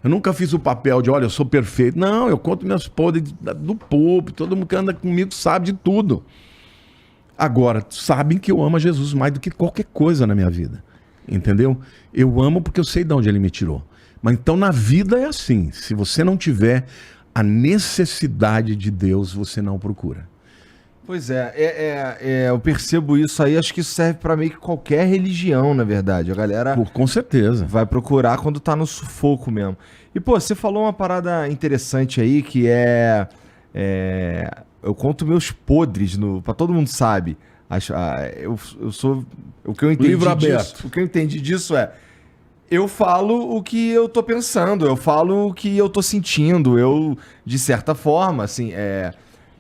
Eu nunca fiz o papel de, olha, eu sou perfeito. Não, eu conto minhas podres do povo. Todo mundo que anda comigo sabe de tudo. Agora, sabem que eu amo a Jesus mais do que qualquer coisa na minha vida. Entendeu? Eu amo porque eu sei de onde ele me tirou. Mas então na vida é assim. Se você não tiver a necessidade de Deus, você não procura. Pois eu percebo isso aí, acho que isso serve pra meio que qualquer religião, na verdade. A galera Com certeza. vai procurar quando tá no sufoco mesmo. E, pô, você falou uma parada interessante aí, que eu conto meus podres, pra todo mundo sabe. Eu sou... O que eu entendi Livro aberto. disso, o que eu entendi disso eu falo o que eu tô pensando, eu falo o que eu tô sentindo, eu, de certa forma, assim,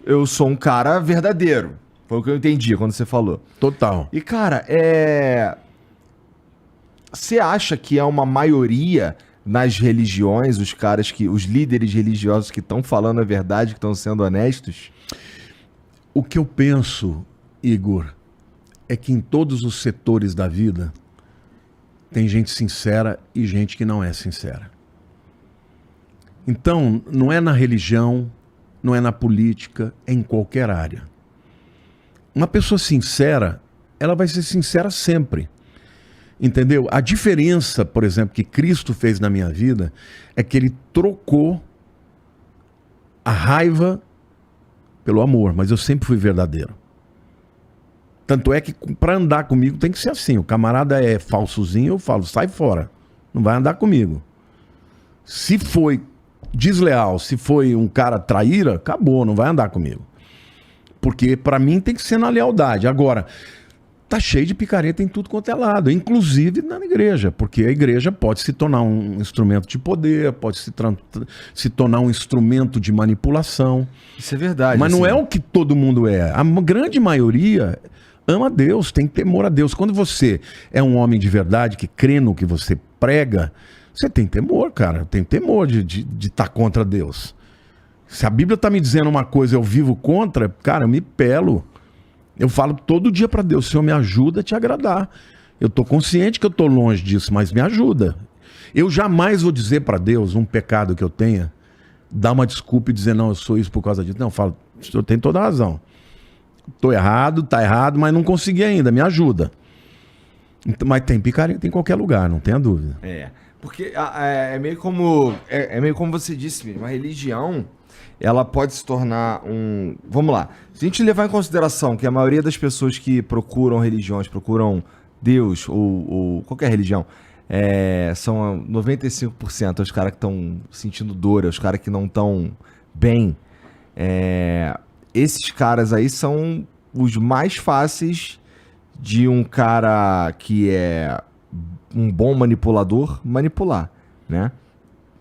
eu sou um cara verdadeiro. Foi o que eu entendi quando você falou. Total. E, cara, você acha que é uma maioria nas religiões, os líderes religiosos que estão falando a verdade, que estão sendo honestos? O que eu penso, Igor, é que em todos os setores da vida tem gente sincera e gente que não é sincera. Então, não é na religião, não é na política, é em qualquer área. Uma pessoa sincera, ela vai ser sincera sempre. Entendeu? A diferença, por exemplo, que Cristo fez na minha vida é que ele trocou a raiva pelo amor, mas eu sempre fui verdadeiro. Tanto é que para andar comigo tem que ser assim. O camarada é falsozinho, eu falo, sai fora. Não vai andar comigo. Se foi desleal, se foi um cara traíra, acabou, não vai andar comigo. Porque para mim tem que ser na lealdade. Agora, tá cheio de picareta em tudo quanto é lado, inclusive na igreja, porque a igreja pode se tornar um instrumento de poder, pode se tornar um instrumento de manipulação. Isso é verdade. Mas assim, não é o que todo mundo é. A grande maioria ama Deus, tem temor a Deus. Quando você é um homem de verdade, que crê no que você prega, você tem temor, cara. Tem temor de estar contra Deus. Se a Bíblia está me dizendo uma coisa e eu vivo contra, cara, eu me pelo. Eu falo todo dia para Deus, Senhor, me ajuda a te agradar. Eu estou consciente que eu estou longe disso, mas me ajuda. Eu jamais vou dizer para Deus um pecado que eu tenha, dar uma desculpa e dizer, não, eu sou isso por causa disso. Não, eu falo, o Senhor tem toda a razão. Tô errado, tá errado, mas não consegui ainda, me ajuda. Então, mas tem picareta em qualquer lugar, não tenha dúvida. Porque é meio como você disse, uma religião, ela pode se tornar um... Vamos lá, se a gente levar em consideração que a maioria das pessoas que procuram religiões, procuram Deus ou qualquer religião, são 95% os caras que estão sentindo dor, os caras que não estão bem. Esses caras aí são os mais fáceis de um cara que é um bom manipulador manipular, né?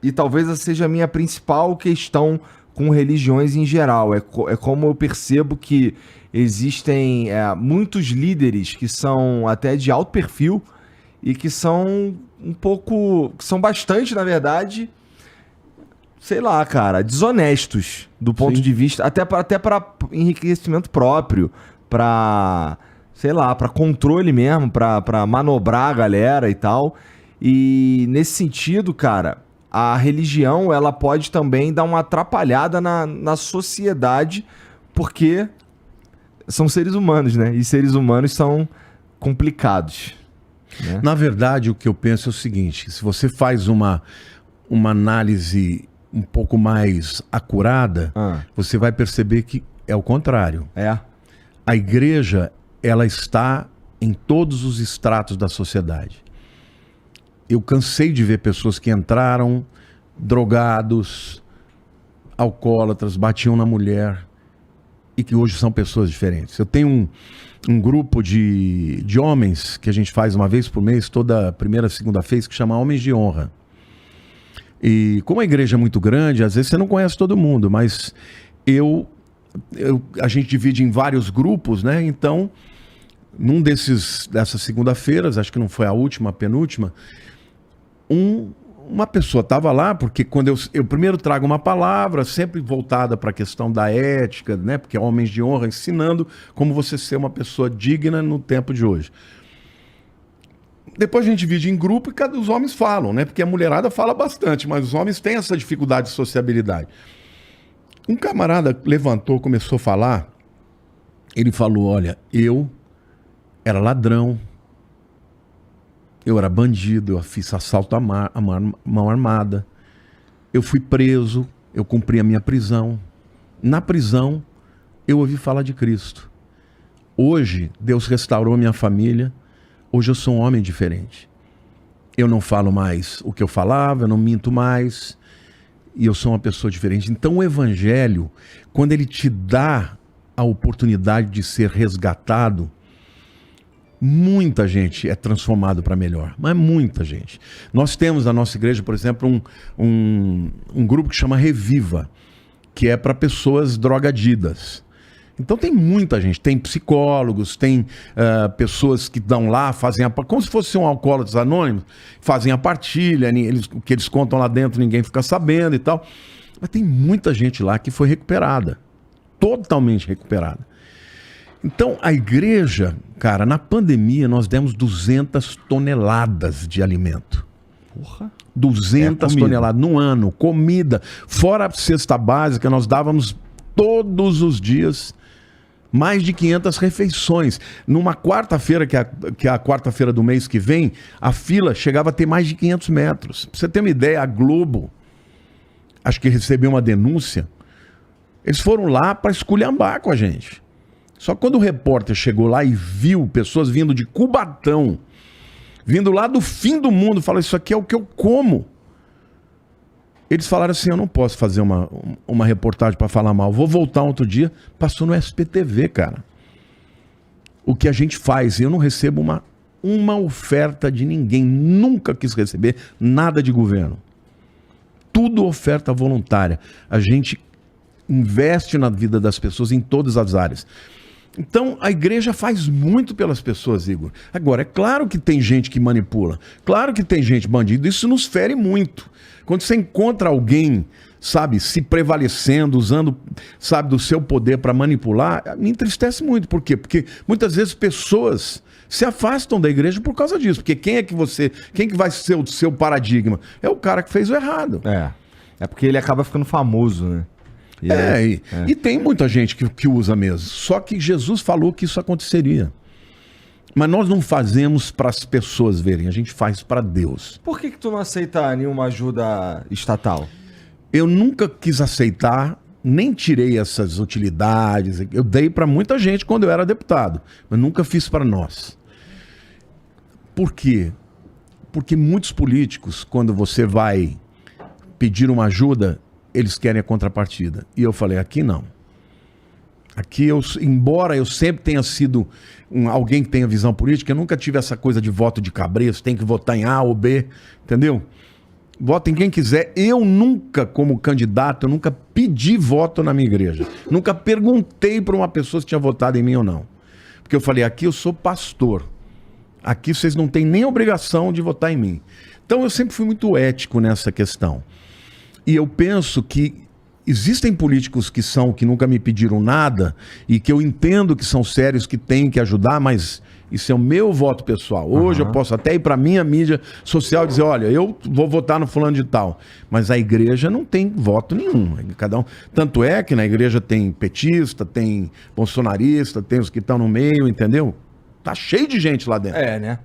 E talvez essa seja a minha principal questão com religiões em geral. É como eu percebo que existem muitos líderes que são até de alto perfil e que são que são bastante, na verdade, sei lá, cara, desonestos do ponto de vista, até para enriquecimento próprio, para, sei lá, para controle mesmo, para manobrar a galera e tal. E nesse sentido, cara, a religião, ela pode também dar uma atrapalhada na sociedade, porque são seres humanos, né? E seres humanos são complicados, né? Na verdade, o que eu penso é o seguinte, se você faz uma análise um pouco mais acurada, você vai perceber que é o contrário. A igreja, ela está em todos os estratos da sociedade. Eu cansei de ver pessoas que entraram drogados, alcoólatras, batiam na mulher e que hoje são pessoas diferentes. Eu tenho um grupo de homens que a gente faz uma vez por mês, toda primeira, segunda-feira, que chama Homens de Honra. E como a igreja é muito grande, às vezes você não conhece todo mundo, mas a gente divide em vários grupos, né? Então, dessas segunda-feiras, acho que não foi a última, a penúltima, uma pessoa estava lá, porque quando eu primeiro trago uma palavra, sempre voltada para a questão da ética, né? Porque é Homens de Honra, ensinando como você ser uma pessoa digna no tempo de hoje. depois a gente divide em grupo e cada os homens falam, né? Porque a mulherada fala bastante, mas os homens têm essa dificuldade de sociabilidade. Um camarada levantou, começou a falar, ele falou, olha, eu era ladrão, eu era bandido, eu fiz assalto à mão armada, eu fui preso, eu cumpri a minha prisão. Na prisão, eu ouvi falar de Cristo. Hoje, Deus restaurou minha família, hoje eu sou um homem diferente. Eu não falo mais o que eu falava, eu não minto mais, e eu sou uma pessoa diferente. Então o evangelho, quando ele te dá a oportunidade de ser resgatado, muita gente é transformado para melhor, mas muita gente. Nós temos na nossa igreja, por exemplo, um grupo que chama Reviva, que é para pessoas drogadidas. Então tem muita gente, tem psicólogos, tem pessoas que dão lá, fazem como se fosse um Alcoólatras Anônimos, fazem a partilha, o que eles contam lá dentro ninguém fica sabendo e tal. Mas tem muita gente lá que foi recuperada, totalmente recuperada. Então a igreja, cara, na pandemia nós demos 200 toneladas de alimento. Porra. 200 toneladas no ano, comida. Fora a cesta básica, nós dávamos todos os dias mais de 500 refeições. Numa quarta-feira, que é a quarta-feira do mês que vem, a fila chegava a ter mais de 500 metros. Pra você ter uma ideia, a Globo, acho que recebeu uma denúncia, eles foram lá para esculhambar com a gente. Só que quando o repórter chegou lá e viu pessoas vindo de Cubatão, vindo lá do fim do mundo, falou, isso aqui é o que eu como. Eles falaram assim, eu não posso fazer uma reportagem para falar mal, vou voltar outro dia. Passou no SPTV, cara. O que a gente faz, eu não recebo uma oferta de ninguém, nunca quis receber nada de governo. Tudo oferta voluntária. A gente investe na vida das pessoas em todas as áreas. Então, a igreja faz muito pelas pessoas, Igor. Agora, é claro que tem gente que manipula. Claro que tem gente bandida. Isso nos fere muito. Quando você encontra alguém, sabe, se prevalecendo, usando, sabe, do seu poder para manipular, me entristece muito. Por quê? Porque muitas vezes pessoas se afastam da igreja por causa disso. Porque quem que vai ser o seu paradigma? É o cara que fez o errado. É porque ele acaba ficando famoso, né? E tem muita gente que usa mesmo. Só que Jesus falou que isso aconteceria. Mas nós não fazemos para as pessoas verem, a gente faz para Deus. Por que tu não aceita nenhuma ajuda estatal? Eu nunca quis aceitar, nem tirei essas utilidades. Eu dei para muita gente quando eu era deputado, mas nunca fiz para nós. Por quê? Porque muitos políticos, quando você vai pedir uma ajuda, eles querem a contrapartida. E eu falei, aqui não. Aqui, embora eu sempre tenha sido alguém que tenha visão política, eu nunca tive essa coisa de voto de cabresto, tem que votar em A ou B, entendeu? Vota em quem quiser. Eu nunca, como candidato, eu nunca pedi voto na minha igreja. Nunca perguntei para uma pessoa se tinha votado em mim ou não. Porque eu falei, aqui eu sou pastor. Aqui vocês não têm nem obrigação de votar em mim. Então eu sempre fui muito ético nessa questão. E eu penso que existem políticos que nunca me pediram nada e que eu entendo que são sérios, que têm que ajudar, mas isso é o meu voto pessoal. Hoje eu posso até ir para a minha mídia social e dizer, olha, eu vou votar no fulano de tal. Mas a igreja não tem voto nenhum. Cada um. Tanto é que na igreja tem petista, tem bolsonarista, tem os que estão no meio, entendeu? Tá cheio de gente lá dentro. É, né?